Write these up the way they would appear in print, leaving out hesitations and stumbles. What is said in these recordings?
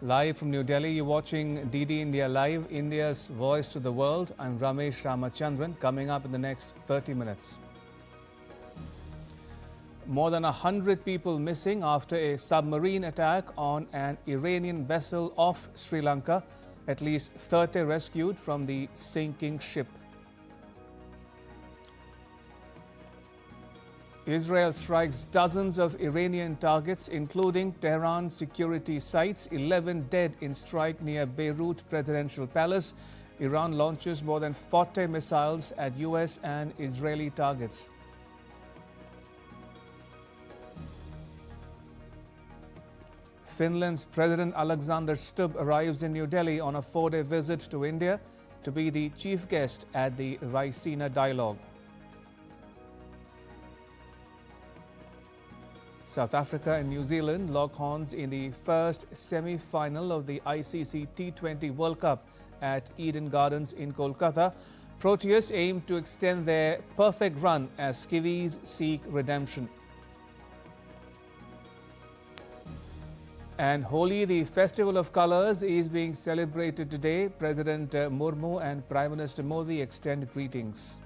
Live from New Delhi, you're watching DD India Live, India's voice to the world. I'm Ramesh Ramachandran. Coming up in the next 30 minutes. More than 100 people missing after a submarine attack on an Iranian vessel off Sri Lanka. At least 30 rescued from the sinking ship. Israel strikes dozens of Iranian targets, including Tehran security sites. 11 dead in strike near Beirut presidential palace. Iran launches more than 40 missiles at US and Israeli targets. Finland's President Alexander Stubb arrives in New Delhi on a 4-day visit to India to be the chief guest at the Raisina dialogue. South Africa and New Zealand lock horns in the first semi-final of the ICC T20 World Cup at Eden Gardens in Kolkata. Proteas aim to extend their perfect run as Kiwis seek redemption. And Holi, the festival of colours, is being celebrated today. President Murmu and Prime Minister Modi extend greetings.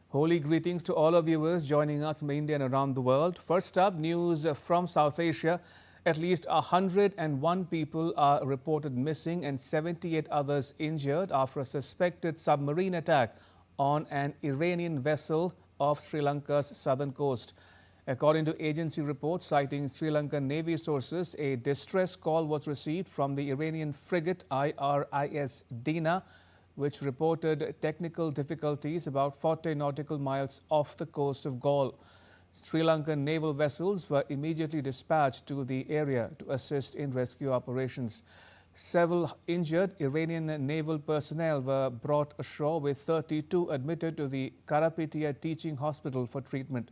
Holy greetings to all our viewers joining us from India and around the world. First up, news from South Asia. At least 101 people are reported missing and 78 others injured after a suspected submarine attack on an Iranian vessel off Sri Lanka's southern coast. According to agency reports citing Sri Lankan Navy sources, a distress call was received from the Iranian frigate IRIS Dina, which reported technical difficulties about 40 nautical miles off the coast of Galle. Sri Lankan naval vessels were immediately dispatched to the area to assist in rescue operations. Several injured Iranian naval personnel were brought ashore, with 32 admitted to the Karapitia Teaching Hospital for treatment.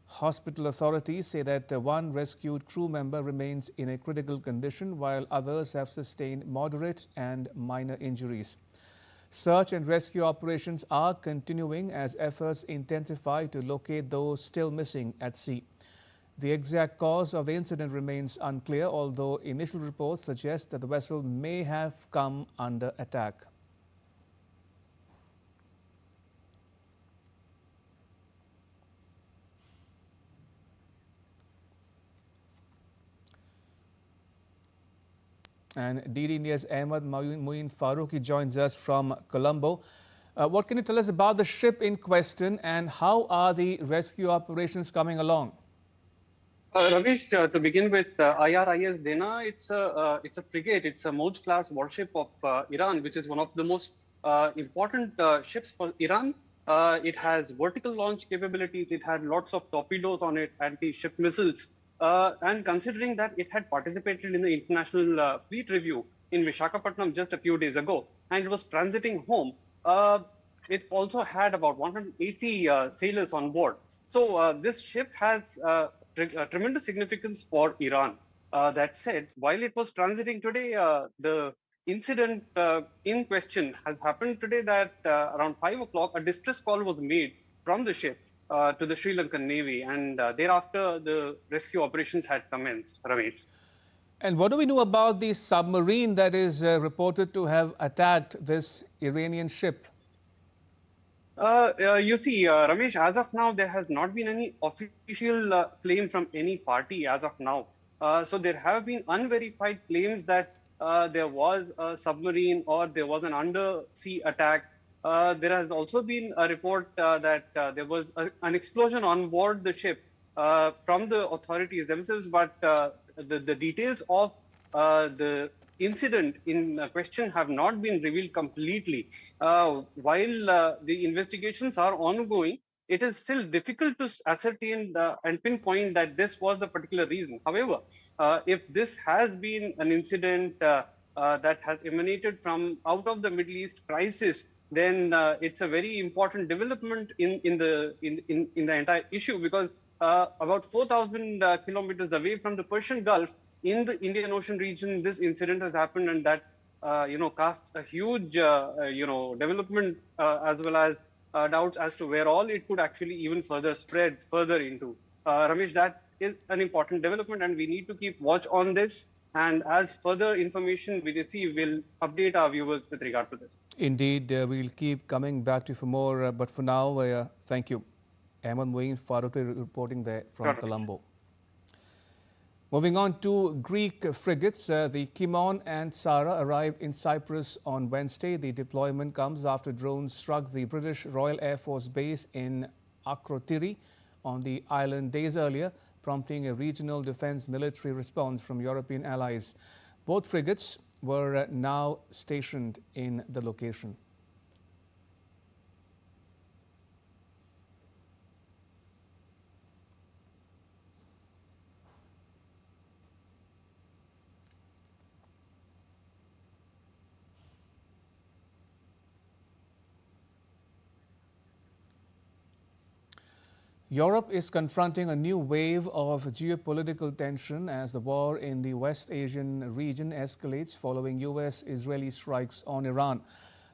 Hospital authorities say that one rescued crew member remains in a critical condition, while others have sustained moderate and minor injuries. Search and rescue operations are continuing as efforts intensify to locate those still missing at sea. The exact cause of the incident remains unclear, although initial reports suggest that the vessel may have come under attack. And DD India's Ahmad Muin Farooqi joins us from Colombo. What can you tell us about the ship in question and how are the rescue operations coming along? Ramesh, to begin with, IRIS Dena, it's a frigate. It's a Moj-class warship of Iran, which is one of the most important ships for Iran. It has vertical launch capabilities. It had lots of torpedoes on it, anti-ship missiles. And considering that it had participated in the International Fleet Review in Visakhapatnam just a few days ago, and it was transiting home, it also had about 180 sailors on board. So this ship has tremendous significance for Iran. That said, while it was transiting today, the incident in question has happened today that around 5 o'clock, a distress call was made from the ship to the Sri Lankan Navy, and thereafter the rescue operations had commenced. Ramesh. And what do we know about the submarine that is reported to have attacked this Iranian ship? You see, Ramesh, as of now, there has not been any official claim from any party as of now. So there have been unverified claims that there was a submarine or there was an undersea attack. There has also been a report that there was an explosion on board the ship from the authorities themselves, but the details of the incident in question have not been revealed completely. While the investigations are ongoing, it is still difficult to ascertain and pinpoint that this was the particular reason. However, if this has been an incident that has emanated from out of the Middle East crisis, then it's a very important development in the entire issue, because about 4,000 kilometers away from the Persian Gulf in the Indian Ocean region, this incident has happened, and that casts a huge development as well as doubts as to where all it could actually even further spread further into. Ramesh, that is an important development, and we need to keep watch on this. And as further information we receive, we'll update our viewers with regard to this. Indeed, we'll keep coming back to you for more. But for now, thank you. Ahmed Moeen Faruqi reporting there from Colombo. Moving on to Greek frigates, the Kimon and Sara arrived in Cyprus on Wednesday. The deployment comes after drones struck the British Royal Air Force base in Akrotiri on the island days earlier, prompting a regional defense military response from European allies. Both frigates were now stationed in the location. Europe is confronting a new wave of geopolitical tension as the war in the West Asian region escalates following US-Israeli strikes on Iran.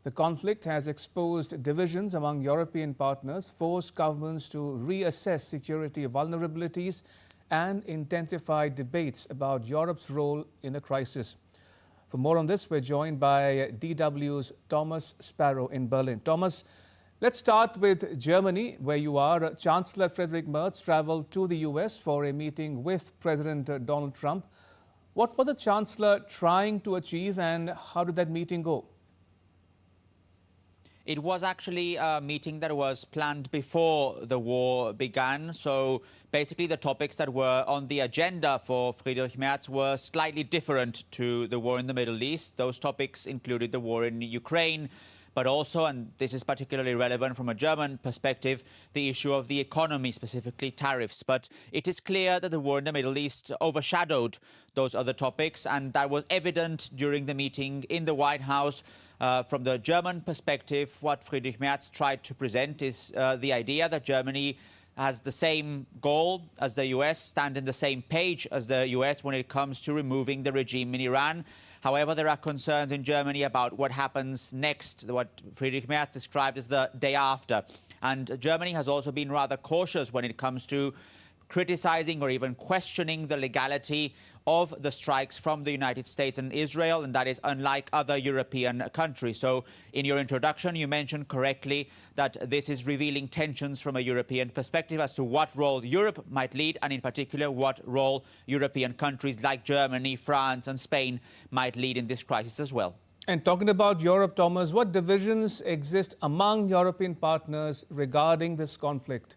The conflict has exposed divisions among European partners, forced governments to reassess security vulnerabilities, and intensify debates about Europe's role in the crisis. For more on this, we're joined by DW's Thomas Sparrow in Berlin. Thomas, let's start with Germany, where you are. Chancellor Friedrich Merz traveled to the US for a meeting with President Donald Trump. What was the Chancellor trying to achieve, and how did that meeting go? It was actually a meeting that was planned before the war began. So basically the topics that were on the agenda for Friedrich Merz were slightly different to the war in the Middle East. Those topics included the war in Ukraine, but also, and this is particularly relevant from a German perspective, the issue of the economy, specifically tariffs. But it is clear that the war in the Middle East overshadowed those other topics, and that was evident during the meeting in the White House. From the German perspective, what Friedrich Merz tried to present is the idea that Germany has the same goal as the US, stand in the same page as the US when it comes to removing the regime in Iran. However, there are concerns in Germany about what happens next, what Friedrich Merz described as the day after. And Germany has also been rather cautious when it comes to criticizing or even questioning the legality of the strikes from the United States and Israel, and that is unlike other European countries. So in your introduction, you mentioned correctly that this is revealing tensions from a European perspective as to what role Europe might lead, and in particular what role European countries like Germany, France and Spain might lead in this crisis as well. And talking about Europe, Thomas, what divisions exist among European partners regarding this conflict?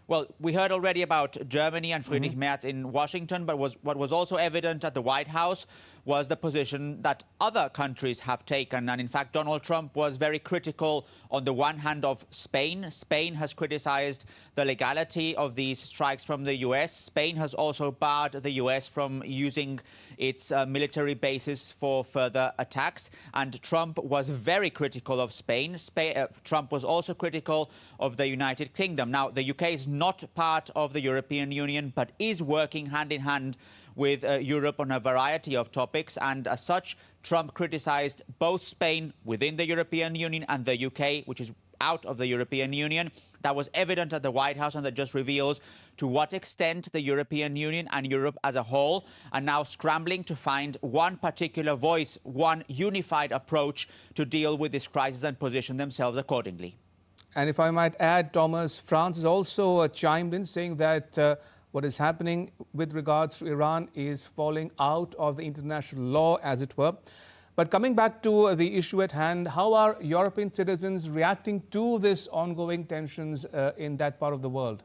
Well, we heard already about Germany and Friedrich Merz in Washington, but what was also evident at the White House was the position that other countries have taken. And in fact, Donald Trump was very critical on the one hand of Spain. Spain has criticized the legality of these strikes from the US. Spain has also barred the US from using its military bases for further attacks. And Trump was very critical of Spain. Trump was also critical of the United Kingdom. Now, the UK is not part of the European Union, but is working hand in hand with Europe on a variety of topics. And as such, Trump criticized both Spain within the European Union and the UK, which is out of the European Union. That was evident at the White House, and that just reveals to what extent the European Union and Europe as a whole are now scrambling to find one particular voice, one unified approach to deal with this crisis and position themselves accordingly. And if I might add, Thomas, France has also chimed in saying that what is happening with regards to Iran is falling out of the international law, as it were. But coming back to the issue at hand, how are European citizens reacting to this ongoing tensions in that part of the world?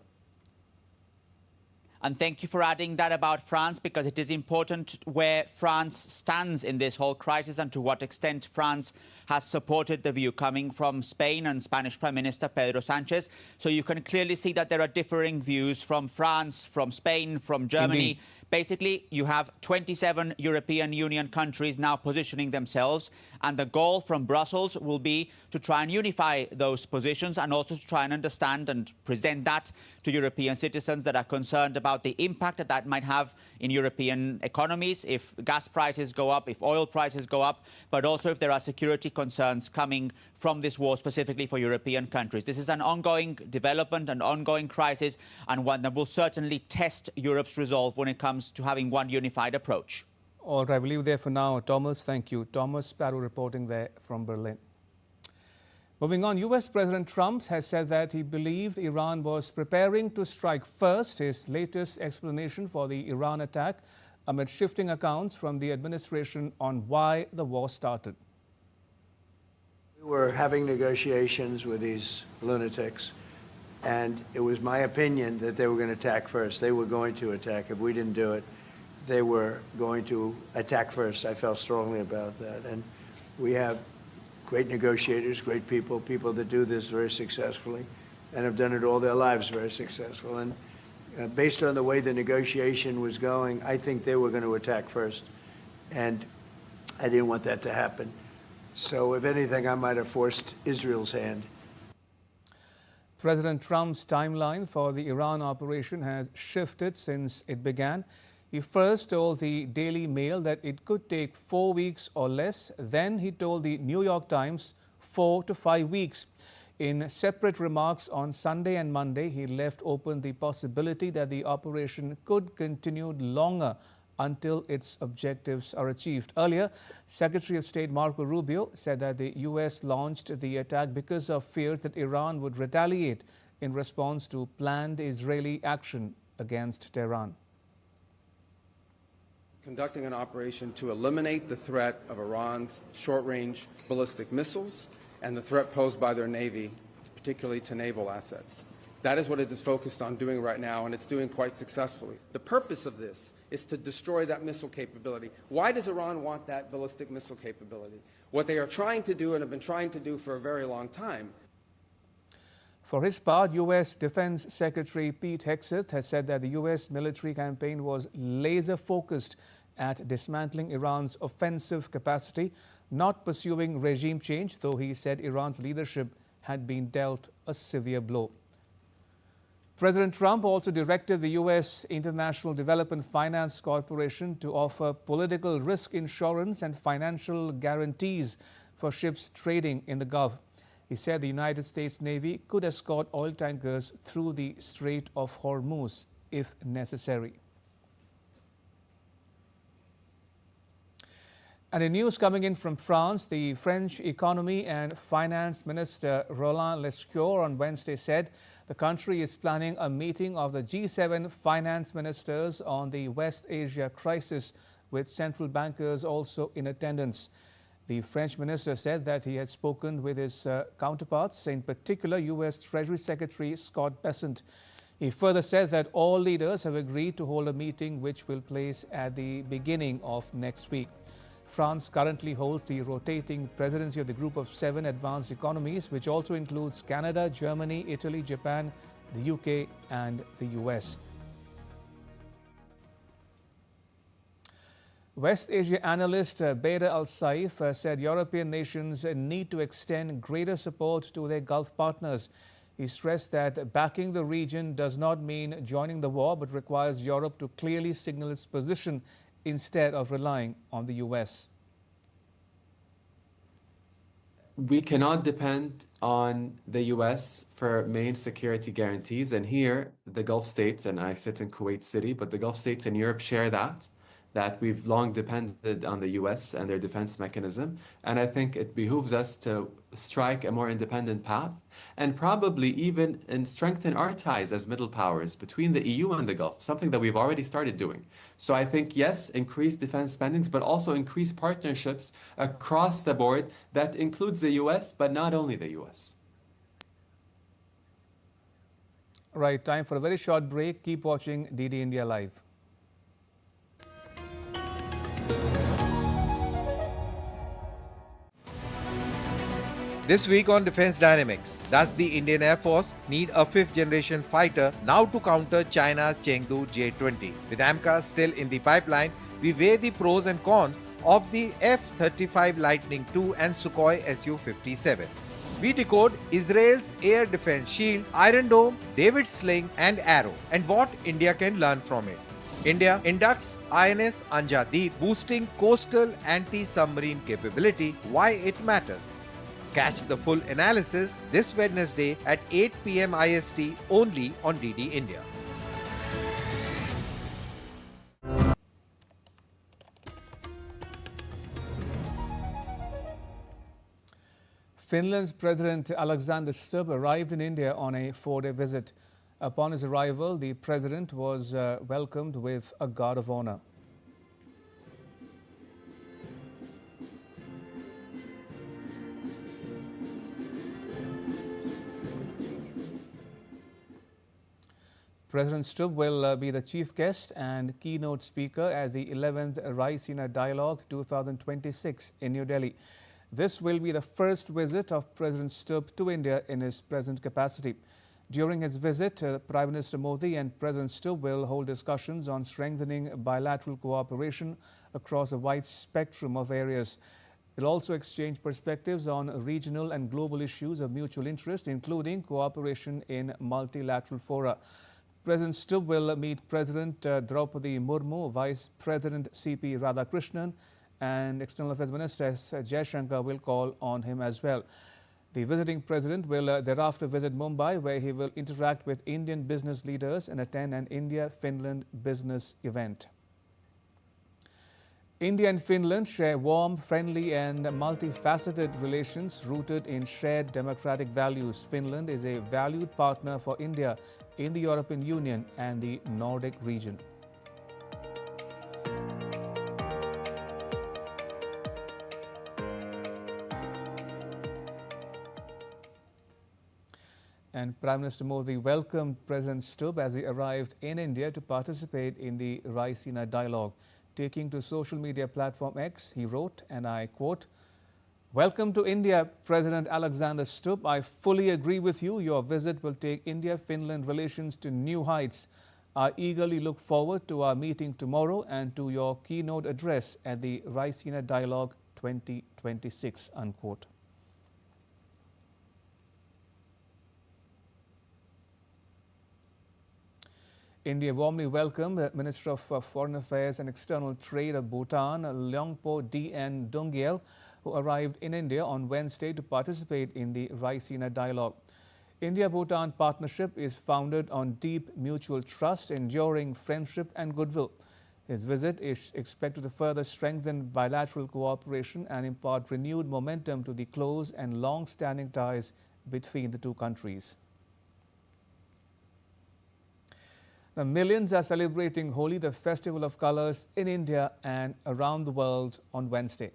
And thank you for adding that about France, because it is important where France stands in this whole crisis and to what extent France has supported the view coming from Spain and Spanish Prime Minister Pedro Sanchez. So you can clearly see that there are differing views from France, from Spain, from Germany. Indeed. Basically, you have 27 European Union countries now positioning themselves, and the goal from Brussels will be to try and unify those positions and also to try and understand and present that to European citizens that are concerned about the impact that that might have in European economies if gas prices go up, if oil prices go up, but also if there are security concerns coming from this war specifically for European countries. This is an ongoing development, an ongoing crisis, and one that will certainly test Europe's resolve when it comes to having one unified approach. All right, we'll leave there for now. Thomas, thank you. Thomas Sparrow reporting there from Berlin. Moving on, US President Trump has said that he believed Iran was preparing to strike first, his latest explanation for the Iran attack amid shifting accounts from the administration on why the war started. We were having negotiations with these lunatics, and it was my opinion that they were going to attack first. They were going to attack. If we didn't do it, they were going to attack first. I felt strongly about that. And we have great negotiators, great people, people that do this very successfully and have done it all their lives very successful. And based on the way the negotiation was going, I think they were going to attack first. And I didn't want that to happen. So if anything, I might have forced Israel's hand. President Trump's timeline for the Iran operation has shifted since it began. He first told the Daily Mail that it could take 4 weeks or less. Then he told the New York Times 4 to 5 weeks. In separate remarks on Sunday and Monday, he left open the possibility that the operation could continue longer until its objectives are achieved. Earlier, Secretary of State Marco Rubio said that the U.S. launched the attack because of fears that Iran would retaliate in response to planned Israeli action against Tehran. Conducting an operation to eliminate the threat of Iran's short-range ballistic missiles and the threat posed by their Navy, particularly to naval assets. That is what it is focused on doing right now, and it's doing quite successfully. The purpose of this is to destroy that missile capability. Why does Iran want that ballistic missile capability? What they are trying to do and have been trying to do for a very long time. For his part, U.S. Defense Secretary Pete Hegseth has said that the U.S. military campaign was laser-focused at dismantling Iran's offensive capacity, not pursuing regime change, though he said Iran's leadership had been dealt a severe blow. President Trump also directed the U.S. International Development Finance Corporation to offer political risk insurance and financial guarantees for ships trading in the Gulf. He said the United States Navy could escort oil tankers through the Strait of Hormuz if necessary. And in news coming in from France, the French Economy and Finance Minister Roland Lescure on Wednesday said the country is planning a meeting of the G7 finance ministers on the West Asia crisis, with central bankers also in attendance. The French minister said that he had spoken with his counterparts, in particular U.S. Treasury Secretary Scott Bessent. He further said that all leaders have agreed to hold a meeting which will place at the beginning of next week. France currently holds the rotating presidency of the Group of 7 advanced economies, which also includes Canada, Germany, Italy, Japan, the UK and the US. West Asia analyst Bader Al-Saif said European nations need to extend greater support to their Gulf partners. He stressed that backing the region does not mean joining the war, but requires Europe to clearly signal its position instead of relying on the US. We cannot depend on the US for main security guarantees. And here, the Gulf states, and I sit in Kuwait City, but the Gulf states in Europe share that we've long depended on the US and their defense mechanism. And I think it behooves us to strike a more independent path and probably even strengthen our ties as middle powers between the EU and the Gulf, something that we've already started doing. So I think, yes, increase defense spendings, but also increase partnerships across the board that includes the US, but not only the US. Right, time for a very short break. Keep watching DD India Live. This week on Defense Dynamics, does the Indian Air Force need a fifth-generation fighter now to counter China's Chengdu J-20? With AMCA still in the pipeline, we weigh the pros and cons of the F-35 Lightning II and Sukhoi Su-57. We decode Israel's air defense shield, Iron Dome, David's Sling and Arrow, and what India can learn from it. India inducts INS Anjadeep, boosting coastal anti-submarine capability, why it matters. Catch the full analysis this Wednesday at 8 p.m. IST only on DD India. Finland's President Alexander Stubb arrived in India on a 4-day visit. Upon his arrival, the president was welcomed with a guard of honor. President Stubb will be the chief guest and keynote speaker at the 11th Raisina Dialogue 2026 in New Delhi. This will be the first visit of President Stubb to India in his present capacity. During his visit, Prime Minister Modi and President Stubb will hold discussions on strengthening bilateral cooperation across a wide spectrum of areas. They'll also exchange perspectives on regional and global issues of mutual interest, including cooperation in multilateral fora. President Stubb will meet President Droupadi Murmu, Vice President C.P. Radhakrishnan, and External Affairs Minister S. Jaishankar will call on him as well. The visiting president will thereafter visit Mumbai, where he will interact with Indian business leaders and attend an India-Finland business event. India and Finland share warm, friendly and multifaceted relations rooted in shared democratic values. Finland is a valued partner for India in the European Union and the Nordic region. And Prime Minister Modi welcomed President Stubb as he arrived in India to participate in the Raisina Dialogue. Taking to social media platform X, he wrote, and I quote, "Welcome to India, President Alexander Stubb. I fully agree with you. Your visit will take India-Finland relations to new heights. I eagerly look forward to our meeting tomorrow and to your keynote address at the Raisina Dialogue 2026, unquote. India warmly welcomed the Minister of Foreign Affairs and External Trade of Bhutan, Longpo D.N. Dungyel, who arrived in India on Wednesday to participate in the Raisina Dialogue. India-Bhutan partnership is founded on deep mutual trust, enduring friendship and goodwill. His visit is expected to further strengthen bilateral cooperation and impart renewed momentum to the close and long-standing ties between the two countries. Now, millions are celebrating Holi, the festival of colors, in India and around the world on Wednesday.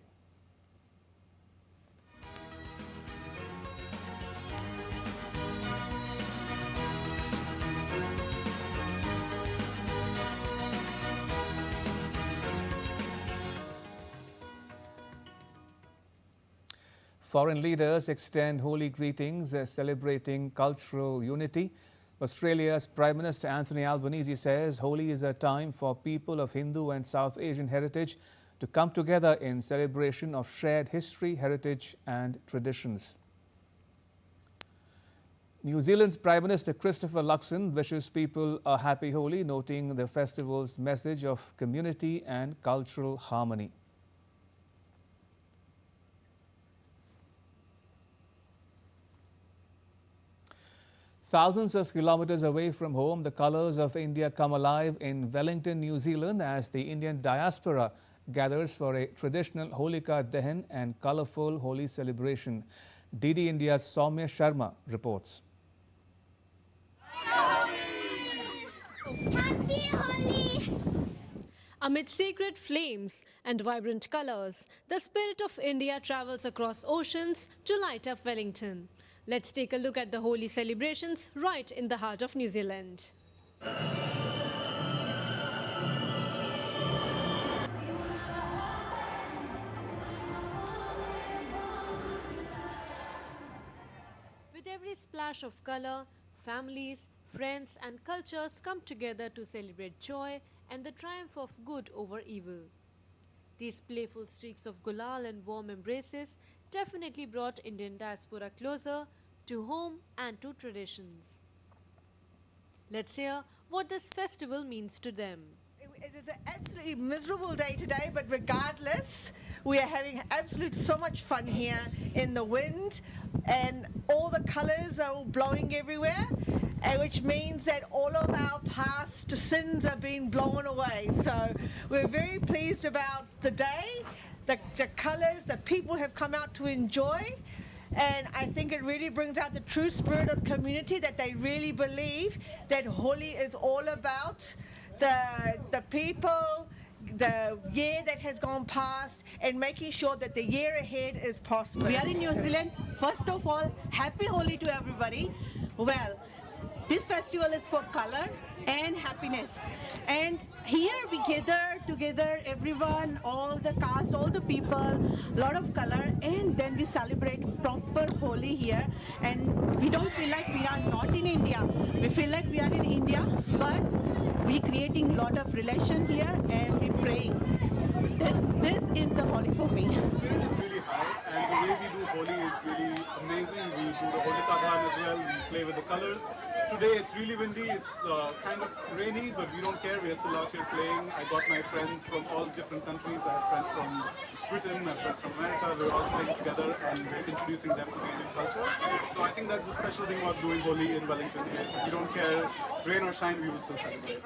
Foreign leaders extend Holi greetings, celebrating cultural unity. Australia's Prime Minister Anthony Albanese says Holi is a time for people of Hindu and South Asian heritage to come together in celebration of shared history, heritage and traditions. New Zealand's Prime Minister Christopher Luxon wishes people a happy Holi, noting the festival's message of community and cultural harmony. Thousands of kilometers away from home, the colors of India come alive in Wellington, New Zealand, as the Indian diaspora gathers for a traditional Holika Dahan and colorful Holi celebration. DD India's Soumya Sharma reports. Happy Holi! Amid sacred flames and vibrant colors, the spirit of India travels across oceans to light up Wellington. Let's take a look at the Holi celebrations right in the heart of New Zealand. splash of color, families, friends and cultures come together to celebrate joy and the triumph of good over evil. These playful streaks of gulal and warm embraces definitely brought Indian diaspora closer to home and to traditions. Let's hear what this festival means to them. It is an absolutely miserable day today, but regardless, we are having so much fun here in the wind, and all the colors are all blowing everywhere, which means that all of our past sins are being blown away. So we're very pleased about the day, the colors, the people have come out to enjoy. And I think it really brings out the true spirit of the community, that they really believe that Holi is all about the people, the year that has gone past, and making sure that the year ahead is prosperous. We are in New Zealand. First of all, happy Holi to everybody. Well, this festival is for color and happiness. And here we gather together, everyone, all the caste, all the people, a lot of color, and then we celebrate proper Holi here. And we don't feel like we are not in India. We feel like we are in India, but we're creating a lot of relation here, and we're praying. This is the Holi for me. The spirit is really high, and the way we do Holi is really amazing. We do the Holi Kaban as well. We play with the colors. Today it's really windy, it's kind of rainy, but we don't care. We're still out here playing. I got my friends from all different countries. I have friends from Britain, I have friends from America. We're all playing together and we're introducing them to the Indian culture. So I think that's the special thing about doing Holi in Wellington is we don't care, rain or shine, we will still celebrate.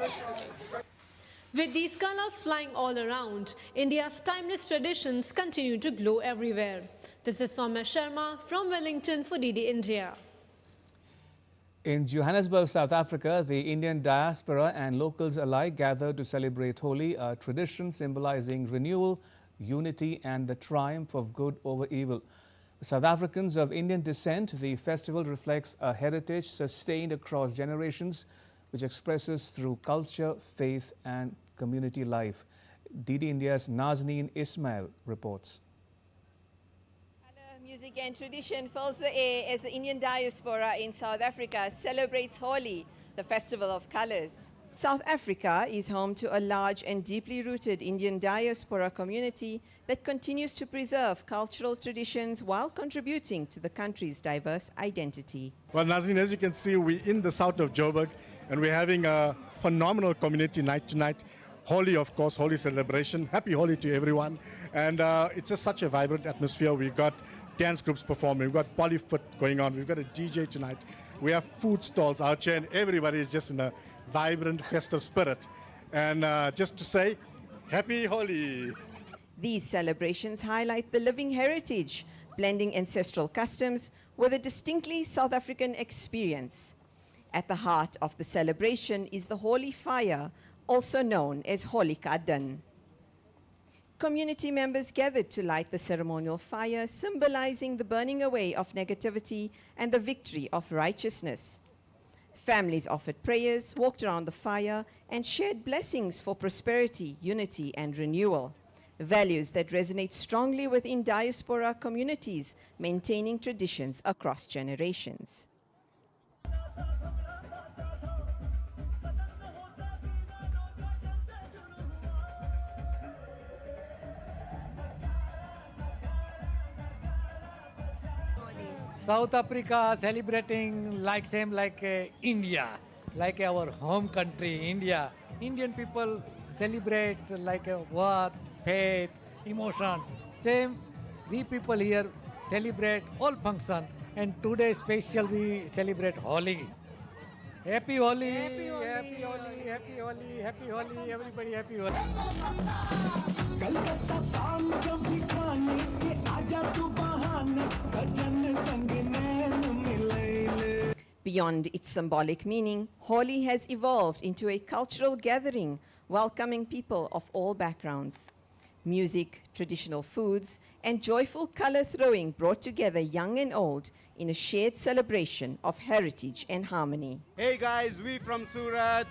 With these colors flying all around, India's timeless traditions continue to glow everywhere. This is Soumya Sharma from Wellington for DD India. In Johannesburg, South Africa, the Indian diaspora and locals alike gathered to celebrate Holi, a tradition symbolizing renewal, unity and the triumph of good over evil. For South Africans of Indian descent, the festival reflects a heritage sustained across generations, which expresses through culture, faith and community life. DD India's Nazneen Ismail reports. Music and tradition fills the air as the Indian diaspora in South Africa celebrates Holi, the festival of colors. South Africa is home to a large and deeply rooted Indian diaspora community that continues to preserve cultural traditions while contributing to the country's diverse identity. Well, Nazneen, as you can see, we're in the south of Joburg and we're having a phenomenal community night tonight. Holi, of course, Holi celebration. Happy Holi to everyone. And it's just such a vibrant atmosphere. We've got dance groups performing, we've got Bollyfoot going on, we've got a DJ tonight. We have food stalls out here and everybody is just in a vibrant, festive spirit. And just to say, happy Holi. These celebrations highlight the living heritage, blending ancestral customs with a distinctly South African experience. At the heart of the celebration is the Holi fire, also known as Holi Kadan. Community members gathered to light the ceremonial fire, symbolizing the burning away of negativity and the victory of righteousness. Families offered prayers, walked around the fire, and shared blessings for prosperity, unity, and renewal. Values that resonate strongly within diaspora communities, maintaining traditions across generations. South Africa celebrating same like India, like our home country, India. Indian people celebrate like what, faith, emotion. Same, we people here celebrate all function, and today special we celebrate Holi. Happy Holi, happy Holi, happy Holi, happy Holi, everybody happy Holi. Beyond its symbolic meaning, Holi has evolved into a cultural gathering, welcoming people of all backgrounds. Music, traditional foods, and joyful color throwing brought together young and old in a shared celebration of heritage and harmony. Hey guys, we from Surat.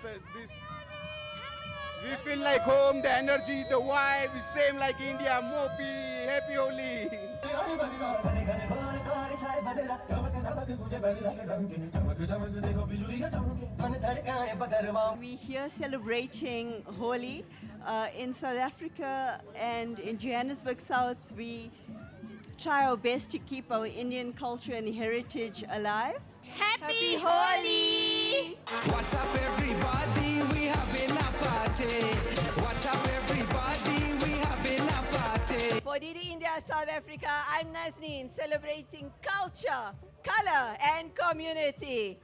We feel like home, the energy, the vibe is same like India. Mopi, happy Holi. We here celebrating Holi in South Africa and in Johannesburg South. We try our best to keep our Indian culture and heritage alive. Happy Holi! What's up, everybody? We having a party. What's up, everybody? We having a party. For DD India South Africa, I'm Nazneen, celebrating culture, color and community.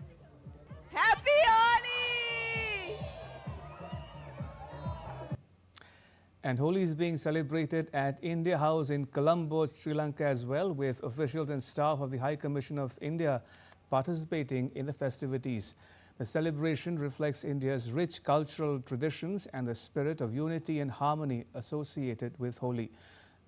Happy Holi! And Holi is being celebrated at India House in Colombo, Sri Lanka as well, with officials and staff of the High Commission of India participating in the festivities. The celebration reflects India's rich cultural traditions and the spirit of unity and harmony associated with Holi.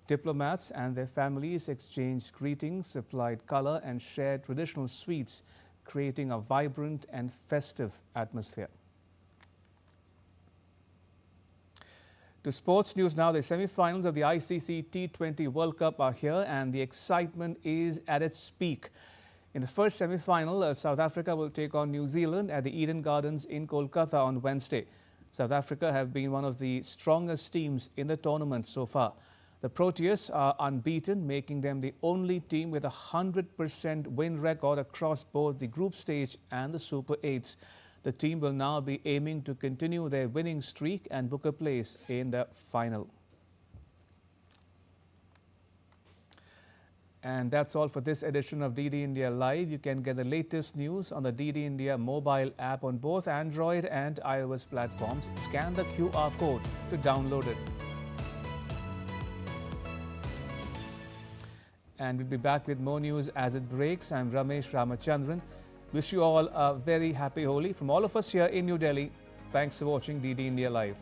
Diplomats and their families exchanged greetings, supplied color and shared traditional sweets, creating a vibrant and festive atmosphere. To sports news now, the semi-finals of the ICC T20 World Cup are here and the excitement is at its peak. In the first semi-final, South Africa will take on New Zealand at the Eden Gardens in Kolkata on Wednesday. South Africa have been one of the strongest teams in the tournament so far. The Proteas are unbeaten, making them the only team with a 100% win record across both the group stage and the Super 8s. The team will now be aiming to continue their winning streak and book a place in the final. And that's all for this edition of DD India Live. You can get the latest news on the DD India mobile app on both Android and iOS platforms. Scan the QR code to download it. And we'll be back with more news as it breaks. I'm Ramesh Ramachandran. Wish you all a very happy Holi from all of us here in New Delhi. Thanks for watching DD India Live.